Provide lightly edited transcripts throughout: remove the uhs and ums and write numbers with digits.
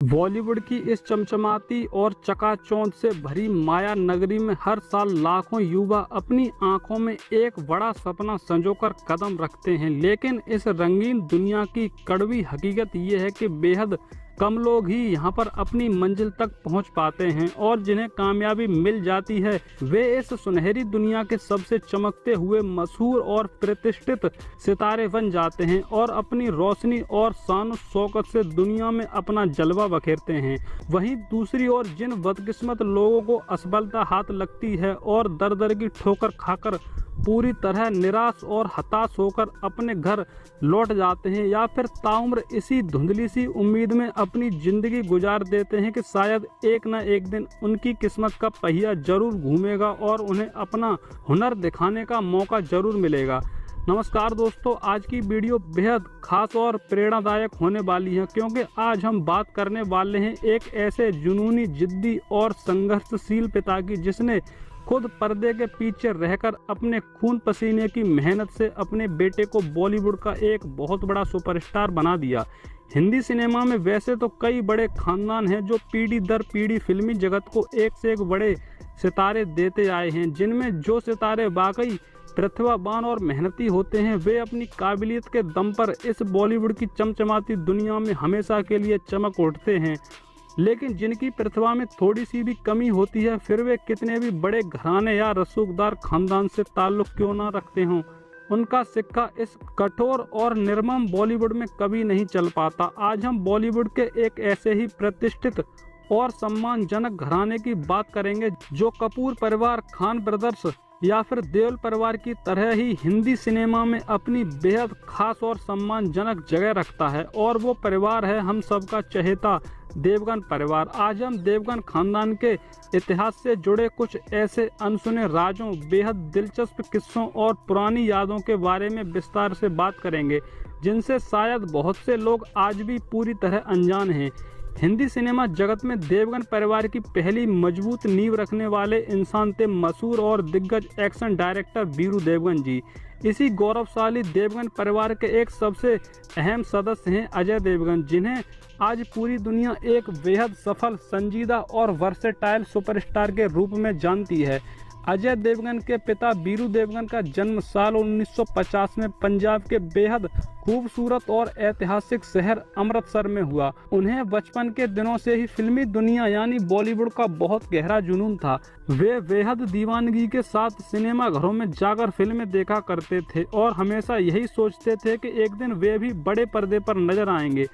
बॉलीवुड की इस चमचमाती और चकाचौंध से भरी माया नगरी में हर साल लाखों युवा अपनी आंखों में एक बड़ा सपना संजोकर कदम रखते हैं। लेकिन इस रंगीन दुनिया की कड़वी हकीकत ये है कि बेहद कम लोग ही यहाँ पर अपनी मंजिल तक पहुँच पाते हैं और जिन्हें कामयाबी मिल जाती है वे इस सुनहरी दुनिया के सबसे चमकते हुए मशहूर और प्रतिष्ठित सितारे बन जाते हैं और अपनी रोशनी और शान शौकत से दुनिया में अपना जलवा बखेरते हैं। वहीं दूसरी ओर जिन बदकिस्मत लोगों को असफलता हाथ लगती है और दर दर की ठोकर खाकर पूरी तरह निराश और हताश होकर अपने घर लौट जाते हैं या फिर ताउम्र इसी धुंधली सी उम्मीद में अपनी जिंदगी गुजार देते हैं कि शायद एक न एक दिन उनकी किस्मत का पहिया जरूर घूमेगा और उन्हें अपना हुनर दिखाने का मौका जरूर मिलेगा। नमस्कार दोस्तों, आज की वीडियो बेहद खास और प्रेरणादायक होने वाली है क्योंकि आज हम बात करने वाले हैं एक ऐसे जुनूनी, जिद्दी और संघर्षशील पिता की जिसने खुद पर्दे के पीछे रहकर अपने खून पसीने की मेहनत से अपने बेटे को बॉलीवुड का एक बहुत बड़ा सुपरस्टार बना दिया। हिंदी सिनेमा में वैसे तो कई बड़े खानदान हैं जो पीढ़ी दर पीढ़ी फिल्मी जगत को एक से एक बड़े सितारे देते आए हैं, जिनमें जो सितारे वाकई प्रतिभावान और मेहनती होते हैं वे अपनी काबिलियत के दम पर इस बॉलीवुड की चमचमाती दुनिया में हमेशा के लिए चमक उठते हैं। लेकिन जिनकी प्रतिभा में थोड़ी सी भी कमी होती है, फिर वे कितने भी बड़े घराने या रसूखदार खानदान से ताल्लुक क्यों ना रखते हों, उनका सिक्का इस कठोर और निर्मम बॉलीवुड में कभी नहीं चल पाता। आज हम बॉलीवुड के एक ऐसे ही प्रतिष्ठित और सम्मानजनक घराने की बात करेंगे जो कपूर परिवार, खान ब्रदर्स या फिर देओल परिवार की तरह ही हिंदी सिनेमा में अपनी बेहद खास और सम्मानजनक जगह रखता है, और वो परिवार है हम सबका चहेता देवगन परिवार। आज हम देवगन खानदान के इतिहास से जुड़े कुछ ऐसे अनसुने राजों, बेहद दिलचस्प किस्सों और पुरानी यादों के बारे में विस्तार से बात करेंगे जिनसे शायद बहुत से लोग आज भी पूरी तरह अनजान हैं। हिंदी सिनेमा जगत में देवगन परिवार की पहली मजबूत नींव रखने वाले इंसान थे मशहूर और दिग्गज एक्शन डायरेक्टर वीरू देवगन जी। इसी गौरवशाली देवगन परिवार के एक सबसे अहम सदस्य हैं अजय देवगन, जिन्हें आज पूरी दुनिया एक बेहद सफल, संजीदा और वर्सेटाइल सुपरस्टार के रूप में जानती है। अजय देवगन के पिता वीरू देवगन का जन्म साल 1950 में पंजाब के बेहद खूबसूरत और ऐतिहासिक शहर अमृतसर में हुआ। उन्हें बचपन के दिनों से ही फिल्मी दुनिया यानी बॉलीवुड का बहुत गहरा जुनून था। वे बेहद दीवानगी के साथ सिनेमा घरों में जाकर फिल्में देखा करते थे और हमेशा यही सोचते थे कि एक दिन वे भी बड़े पर्दे पर नजर आएंगे।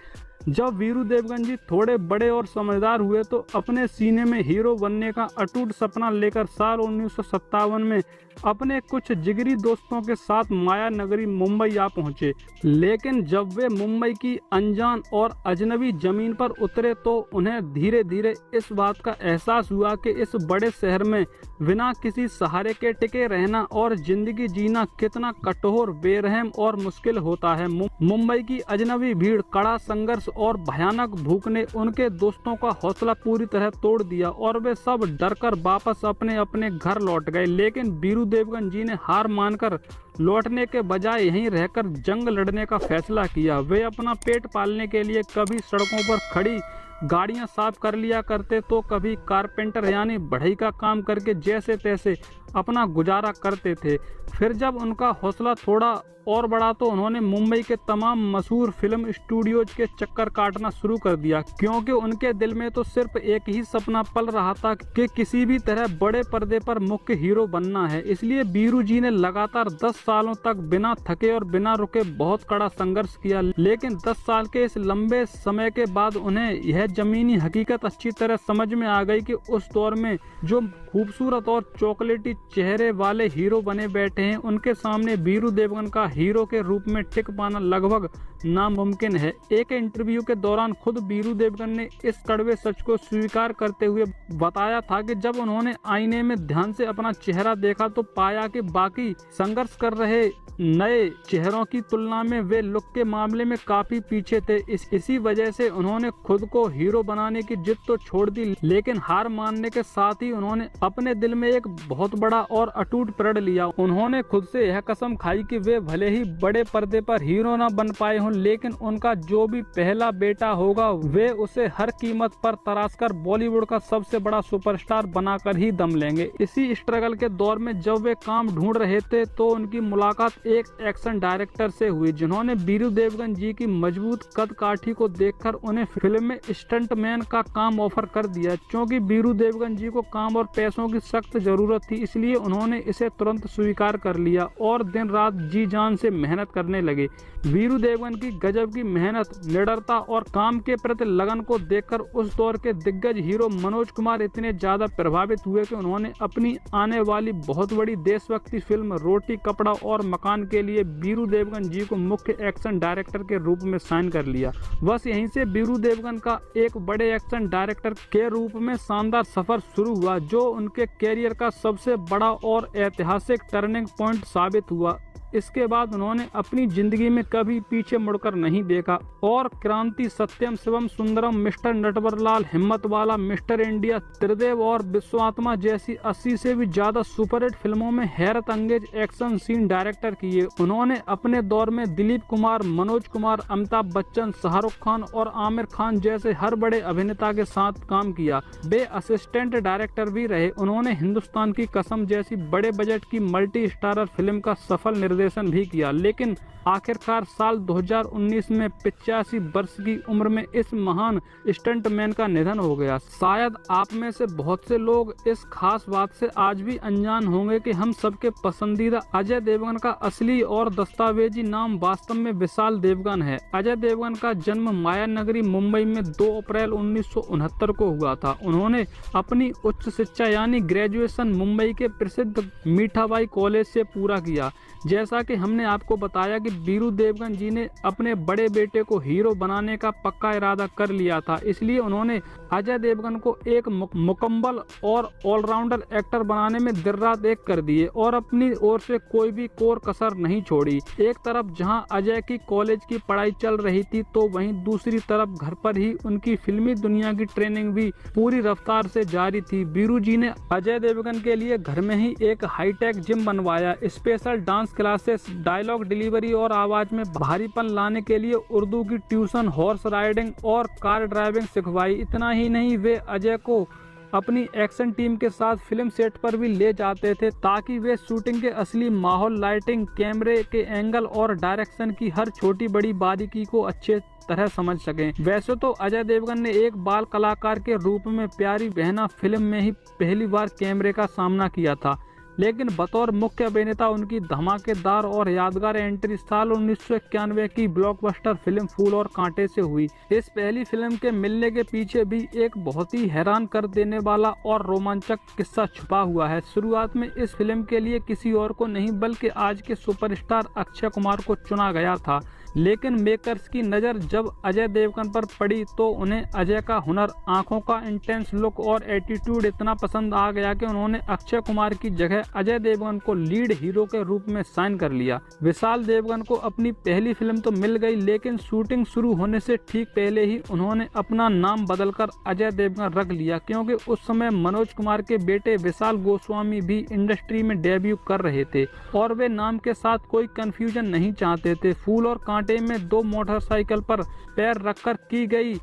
जब वीरू देवगन जी थोड़े बड़े और समझदार हुए तो अपने सीने में हीरो बनने का अटूट सपना लेकर साल 1957 में अपने कुछ जिगरी दोस्तों के साथ माया नगरी मुंबई आ पहुंचे। लेकिन जब वे मुंबई की अनजान और अजनबी जमीन पर उतरे तो उन्हें धीरे धीरे इस बात का एहसास हुआ कि इस बड़े शहर में बिना किसी सहारे के टिके रहना और जिंदगी जीना कितना कठोर, बेरहम और मुश्किल होता है। मुंबई की अजनबी भीड़, कड़ा संघर्ष और भयानक भूख ने उनके दोस्तों का हौसला पूरी तरह तोड़ दिया और वे सब डरकर वापस अपने अपने घर लौट गए। लेकिन वीरू देवगन जी ने हार मानकर लौटने के बजाय यहीं रहकर जंग लड़ने का फैसला किया। वे अपना पेट पालने के लिए कभी सड़कों पर खड़ी गाड़ियां साफ कर लिया करते तो कभी कारपेंटर यानी बढ़ई का काम करके जैसे तैसे अपना गुजारा करते थे। फिर जब उनका हौसला थोड़ा और बढ़ा तो उन्होंने मुंबई के तमाम मशहूर फिल्म स्टूडियोज के चक्कर काटना शुरू कर दिया, क्योंकि उनके दिल में तो सिर्फ एक ही सपना पल रहा था कि किसी भी तरह बड़े पर्दे पर मुख्य हीरो बनना है। इसलिए वीरू जी ने लगातार 10 सालों तक बिना थके और बिना रुके बहुत कड़ा संघर्ष किया। लेकिन 10 साल के इस लंबे समय के बाद उन्हें यह जमीनी हकीकत अच्छी तरह समझ में आ गई कि उस दौर में जो खूबसूरत और चॉकलेटी चेहरे वाले हीरो बने बैठे हैं, उनके सामने वीरू देवगन का हीरो के रूप में टिक पाना लगभग नामुमकिन है। एक इंटरव्यू के दौरान खुद वीरू देवगन ने इस कड़वे सच को स्वीकार करते हुए बताया था कि जब उन्होंने आईने में ध्यान से अपना चेहरा देखा तो पाया कि बाकी संघर्ष कर रहे नए चेहरों की तुलना में वे लुक के मामले में काफी पीछे थे। इसी वजह से उन्होंने खुद को हीरो बनाने की जिद तो छोड़ दी, लेकिन हार मानने के साथ ही उन्होंने अपने दिल में एक बहुत बड़ा और अटूट प्रण लिया। उन्होंने खुद से यह कसम खाई कि वे भले ही बड़े पर्दे पर हीरो न बन पाए हों, हों, लेकिन उनका जो भी पहला बेटा होगा वे उसे हर कीमत पर तराशकर बॉलीवुड का सबसे बड़ा सुपरस्टार बनाकर ही दम लेंगे। इसी स्ट्रगल के दौर में जब वे काम ढूंढ रहे थे तो उनकी मुलाकात एक एक्शन डायरेक्टर से हुई, जिन्होंने वीरू देवगन जी की मजबूत कद काठी को देखकर उन्हें फिल्म में स्टंटमैन का काम ऑफर कर दिया। क्योंकि वीरू देवगन जी को काम और पैसों की सख्त जरूरत थी, इसलिए उन्होंने इसे तुरंत स्वीकार कर लिया और दिन रात जी जान से मेहनत करने लगे। वीरू देवगन की गजब की मेहनत, निडरता और काम के प्रति लगन को देखकर उस दौर के दिग्गज हीरो मनोज कुमार इतने ज्यादा प्रभावित हुए कि उन्होंने अपनी आने वाली बहुत बड़ी देशभक्ति फिल्म रोटी कपड़ा और मकान के लिए वीरू देवगन जी को मुख्य एक्शन डायरेक्टर के रूप में साइन कर लिया। बस यहीं से वीरू देवगन का एक बड़े एक्शन डायरेक्टर के रूप में शानदार सफर शुरू हुआ, जो उनके कैरियर का सबसे बड़ा और ऐतिहासिक टर्निंग पॉइंट साबित हुआ। इसके बाद उन्होंने अपनी जिंदगी में कभी पीछे मुड़कर नहीं देखा और क्रांति, सत्यम शिवम सुंदरम, मिस्टर नटवरलाल, हिम्मत वाला, मिस्टर इंडिया, त्रिदेव और विश्वात्मा जैसी 80 से भी ज्यादा सुपरहिट फिल्मों में हैरत अंगेज एक्शन सीन डायरेक्टर किए। उन्होंने अपने दौर में दिलीप कुमार, मनोज कुमार, अमिताभ बच्चन, शाहरुख खान और आमिर खान जैसे हर बड़े अभिनेता के साथ काम किया। वे असिस्टेंट डायरेक्टर भी रहे। उन्होंने हिंदुस्तान की कसम जैसी बड़े बजट की मल्टी स्टारर फिल्म का सफल निर्देशन भी किया, लेकिन आखिरकार साल 2019 में 85 वर्ष की उम्र में इस महान स्टंटमैन का निधन हो गया। शायद आप में से बहुत से लोग इस खास बात से आज भी अनजान होंगे कि हम सबके पसंदीदा अजय देवगन का असली और दस्तावेजी नाम वास्तव में विशाल देवगन है। अजय देवगन का जन्म माया नगरी मुंबई में 2 अप्रैल 1969 को हुआ था। उन्होंने अपनी उच्च शिक्षा यानी ग्रेजुएशन मुंबई के प्रसिद्ध मीठाबाई कॉलेज से पूरा किया। जैसा कि हमने आपको बताया कि वीरू देवगन जी ने अपने बड़े बेटे को हीरो बनाने का पक्का इरादा कर लिया था, इसलिए उन्होंने अजय देवगन को एक मुकम्मल और ऑलराउंडर एक्टर बनाने में दिन रात एक कर दिए और अपनी ओर से कोई भी कोर कसर नहीं छोड़ी। एक तरफ जहां अजय की कॉलेज की पढ़ाई चल रही थी, तो वहीं दूसरी तरफ घर पर ही उनकी फिल्मी दुनिया की ट्रेनिंग भी पूरी रफ्तार से जारी थी। वीरू जी ने अजय देवगन के लिए घर में ही एक हाईटेक जिम बनवाया, special dance classes, dialogue delivery और आवाज में भारीपन लाने के लिए उर्दू की ट्यूशन, हॉर्स राइडिंग और कार ड्राइविंग सिखवाई। इतना ही नहीं, वे अजय को अपनी एक्शन टीम के साथ फिल्म सेट पर भी ले जाते थे, ताकि वे शूटिंग के असली माहौल, लाइटिंग, कैमरे के एंगल और डायरेक्शन की हर छोटी बड़ी बारीकी को अच्छे तरह समझ सकें। वैसे तो अजय देवगन ने एक बाल कलाकार के रूप में प्यारी बहना फिल्म में ही पहली बार कैमरे का सामना किया था, लेकिन बतौर मुख्य अभिनेता उनकी धमाकेदार और यादगार एंट्री साल 1991 की ब्लॉकबस्टर फिल्म फूल और कांटे से हुई। इस पहली फिल्म के मिलने के पीछे भी एक बहुत ही हैरान कर देने वाला और रोमांचक किस्सा छुपा हुआ है। शुरुआत में इस फिल्म के लिए किसी और को नहीं बल्कि आज के सुपरस्टार अक्षय कुमार को चुना गया था, लेकिन मेकर्स की नज़र जब अजय देवगन पर पड़ी तो उन्हें अजय का हुनर, आंखों का इंटेंस लुक और एटीट्यूड इतना पसंद आ गया कि उन्होंने अक्षय कुमार की जगह अजय देवगन को लीड हीरो के रूप में साइन कर लिया। विशाल देवगन को अपनी पहली फिल्म तो मिल गई, लेकिन शूटिंग शुरू होने से ठीक पहले ही उन्होंने अपना नाम बदलकर अजय देवगन रख लिया, क्योंकि उस समय मनोज कुमार के बेटे विशाल गोस्वामी भी इंडस्ट्री में डेब्यू कर रहे थे और वे नाम के साथ कोई कंफ्यूजन नहीं चाहते थे। फूल और कांटे में 2 मोटरसाइकिल पर पैर रखकर की गई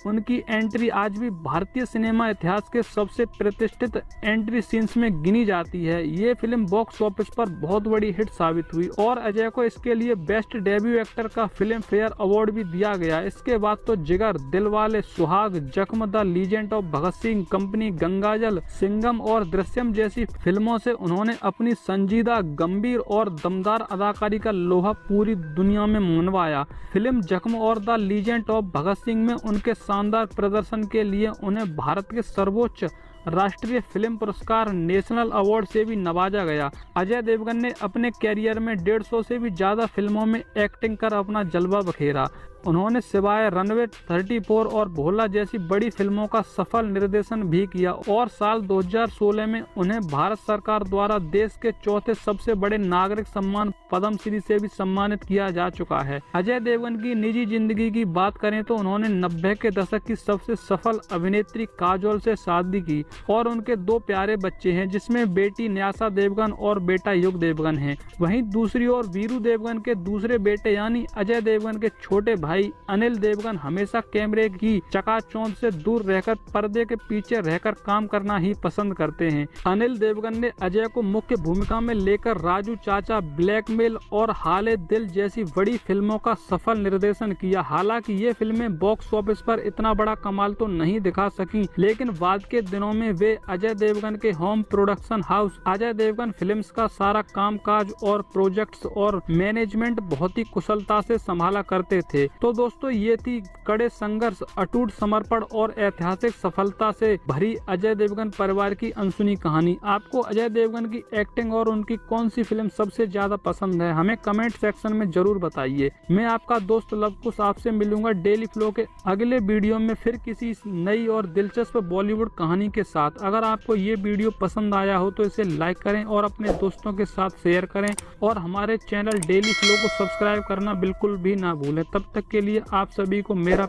उनकी एंट्री आज भी भारतीय सिनेमा इतिहास के सबसे प्रतिष्ठित एंट्री सीन्स में गिनी जाती है। ये फिल्म बॉक्स ऑफिस पर बहुत बड़ी हिट साबित हुई और अजय को इसके लिए बेस्ट डेब्यू एक्टर का फिल्म फेयर अवार्ड भी दिया गया। इसके बाद तो जिगर, दिलवाले, सुहाग, जख्म, the legend of Bhagat Singh, company, गंगाजल, सिंघम और दृश्यम जैसी फिल्मों से उन्होंने अपनी संजीदा, गंभीर और दमदार अदाकारी का लोहा पूरी दुनिया में मनवाया। फिल्म जख्म और the legend of Bhagat Singh में उनके शानदार प्रदर्शन के लिए उन्हें भारत के सर्वोच्च राष्ट्रीय फिल्म पुरस्कार नेशनल अवार्ड से भी नवाजा गया। अजय देवगन ने अपने कैरियर में 150 से भी ज्यादा फिल्मों में एक्टिंग कर अपना जलवा बखेरा। उन्होंने सिवाय रनवे 34 और भोला जैसी बड़ी फिल्मों का सफल निर्देशन भी किया और साल 2016 में उन्हें भारत सरकार द्वारा देश के चौथे सबसे बड़े नागरिक सम्मान पद्मश्री से भी सम्मानित किया जा चुका है। अजय देवगन की निजी जिंदगी की बात करें तो उन्होंने 90 के दशक की सबसे सफल अभिनेत्री काजोल से शादी की और उनके 2 प्यारे बच्चे हैं, जिसमें बेटी न्यासा देवगन और बेटा युग देवगन है। वहीं दूसरी ओर वीरू देवगन के दूसरे बेटे यानी अजय देवगन के छोटे भाई अनिल देवगन हमेशा कैमरे की चकाचौंध से दूर रहकर पर्दे के पीछे रहकर काम करना ही पसंद करते हैं। अनिल देवगन ने अजय को मुख्य भूमिका में लेकर राजू चाचा, ब्लैकमेल और हाले दिल जैसी बड़ी फिल्मों का सफल निर्देशन किया। हालांकि ये फिल्में बॉक्स ऑफिस पर इतना बड़ा कमाल तो नहीं दिखा सकी, लेकिन बाद के दिनों में वे अजय देवगन के home production house Ajay Devgan films का सारा कामकाज और प्रोजेक्ट्स और मैनेजमेंट बहुत ही कुशलता से संभाला करते थे। तो दोस्तों, ये थी कड़े संघर्ष, अटूट समर्पण और ऐतिहासिक सफलता से भरी अजय देवगन परिवार की अनसुनी कहानी। आपको अजय देवगन की एक्टिंग और उनकी कौन सी फिल्म सबसे ज्यादा पसंद है, हमें कमेंट सेक्शन में जरूर बताइए। मैं आपका दोस्त लवकुश आपसे मिलूंगा डेली फ्लो के अगले वीडियो में फिर किसी नई और दिलचस्प बॉलीवुड कहानी के साथ। अगर आपको ये वीडियो पसंद आया हो तो इसे लाइक करें और अपने दोस्तों के साथ शेयर करें और हमारे चैनल डेली फ्लो को सब्सक्राइब करना बिल्कुल भी ना भूलें। तब तक के लिए आप सभी को मेरा